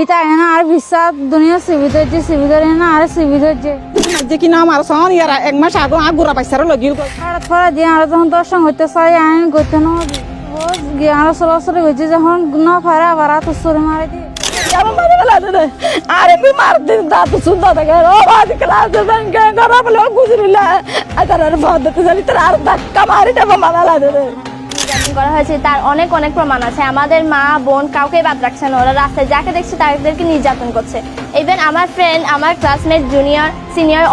এটা এনা আর বিশ্বাস দুনিয়া সুবিধা যে সুবিধা না আর সুবিধা যে কি নাম আর সন ইয়ার এক মাস আগে আগুরা পাইছার লগিল থোড়া যে আর যখন দর্শন হইতে চাই আইন করতে না হবে ও জ্ঞান সরাসরি হয়েছে যখন না ফারা বারা তো সরে মারে দিয়ে আরে বিমার দিন দাঁত সুন্দর থাকে ও বাদ ক্লাস দেন কে করা বলে গুজরিলা আদার বদতে জানি তোর আর ধাক্কা মারি দেব মানালা দে নির্যাতন করা হয়েছে তার অনেক প্রমাণ আছে। আমাদের মা বোন কাউকে বাদ রাখছে না, ওরা রাস্তায় যাকে দেখছে তাদেরকে নির্যাতন করছে। ইভেন আমার ফ্রেন্ড, আমার ক্লাসমেট, জুনিয়র, সিনিয়র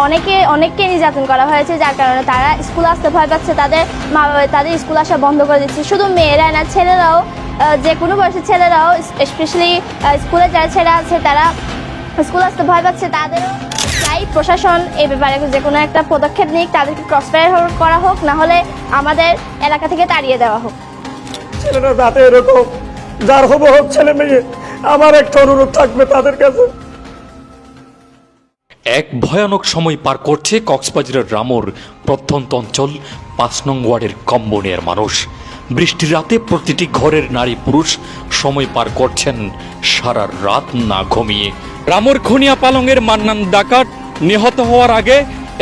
অনেককে নির্যাতন করা হয়েছে, যার কারণে তারা স্কুল আসতে ভয় পাচ্ছে, তাদের মা বাবা তাদের স্কুল আসা বন্ধ করে দিচ্ছে। শুধু মেয়েরা না, ছেলেরাও, যে কোনো বয়সের ছেলেরাও, স্পেশালি স্কুলে যারা ছেলে আছে তারা স্কুল আসতে ভয় পাচ্ছে। তাদেরও চাই প্রশাসন এই ব্যাপারে যে কোনো একটা পদক্ষেপ নিক, তাদেরকে ক্রসফায়ার করা হোক, না হলে আমাদের এলাকা থেকে তাড়িয়ে দেওয়া হোক। ছেলেরা যাতে এরকম যার হবো হোক ছেলে মেয়ে, আমার একটা অনুরোধ থাকবে তাদের কাছে। এক ভয়ানক সময় পার করছে কক্সবাজারের রামুর প্রত্যন্ত অঞ্চল ৫ নং ওয়ার্ডের কম্বোনিয়ার মানুষ। বৃষ্টির রাতে প্রতিটি ঘরের নারী পুরুষ সময় পার করছেন সারা রাত না ঘুমিয়ে। রামুর খুনিয়া পালংয়ের মান্নান ডাকাত নিহত হওয়ার আগে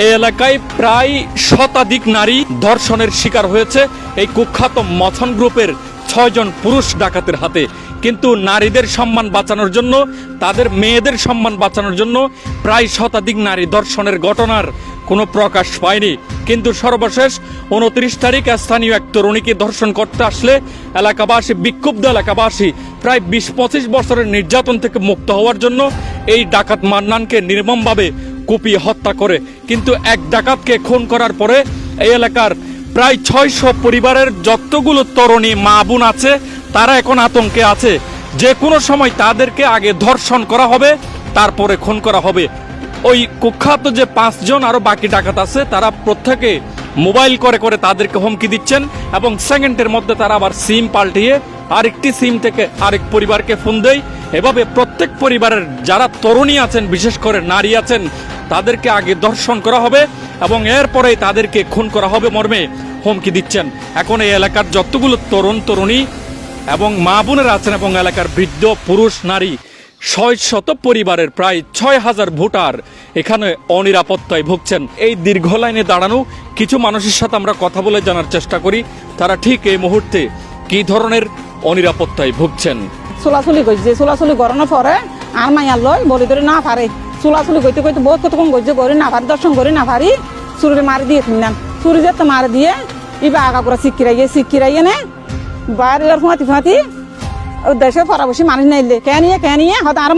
এই এলাকায় প্রায় শতাধিক নারী ধর্ষণের শিকার হয়েছে এই কুখ্যাত মথন গ্রুপের ৬ জন পুরুষ ডাকাতের হাতে। কিন্তু নারীদের সম্মান বাঁচানোর জন্য, তাদের মেয়েদের সম্মান বাঁচানোর জন্য প্রায় শতাধিক নারী ধর্ষণের ঘটনার কোনো প্রকাশ পায়নি। কিন্তু সর্বশেষ ২৯ তারিখ স্থানীয় এক তরুণীকে ধর্ষণ করতে আসলে এলাকাবাসী, বিক্ষুব্ধ এলাকাবাসী প্রায় ২০-২৫ বছরের নির্যাতন থেকে মুক্ত হওয়ার জন্য এই ডাকাত মান্নানকে নির্মমভাবে কুপিয়ে হত্যা করে। কিন্তু এক ডাকাতকে খুন করার পরে এই এলাকার প্রায় ৬০০ পরিবারের যতগুলো তরুণী মা বোন আছে তারা এখন আতঙ্কে আছে। যে কোনো সময় তাদেরকে আগে ধর্ষণ করা হবে, তারপরে খুন করা হবে। ওই কুখ্যাত যে ৫ জন আরো বাকি ডাকাত আছে তারা প্রত্যেকে মোবাইল করে করে তাদেরকে হুমকি দিচ্ছেন এবং সেকেন্ডের মধ্যে তারা আবার সিম পাল্টিয়ে আরেকটি সিম থেকে আরেক পরিবারকে ফোন দেয়। এভাবে প্রত্যেক পরিবারের যারা তরুণী আছেন, বিশেষ করে নারী আছেন, তাদেরকে আগে ধর্ষণ করা হবে এবং এরপরেই তাদেরকে খুন করা হবে মর্মে হুমকি দিচ্ছেন। এখন এই এলাকার যতগুলো তরুণী এবং মা বোনেরা আছেন এবং এলাকার বৃদ্ধ পুরুষ নারী ৬০০ পরিবারের প্রায় ৬,০০০ ভোটার এখানে অনিরাপত্তায় ভুগছেন। এই দীর্ঘ লাইনে দাঁড়ানো কিছু মানুষের সাথে আমরা কথা বলে জানার চেষ্টা করি তারা ঠিক এই মুহূর্তে কি ধরনের অনিরাপত্তায় ভুগছেন। চলাচলি করছে, চলাচলি করানোর পরে আর মাইয়ার লয় বলি ধরে না পারে, চলাচলি করতে করতে বহুত কতক্ষণ করছে, করে না পারি, দর্শন করে না পারি, চুরিরে মারি দিয়ে কিনলাম, চুরি যেতে মারি দিয়ে ইবা আগা করে শিক্ষিরাইয়ে নে বাইরের ফাঁতি দেশে পরাবশী মানুষ নাইলে কে নিয়ে হয়তো আর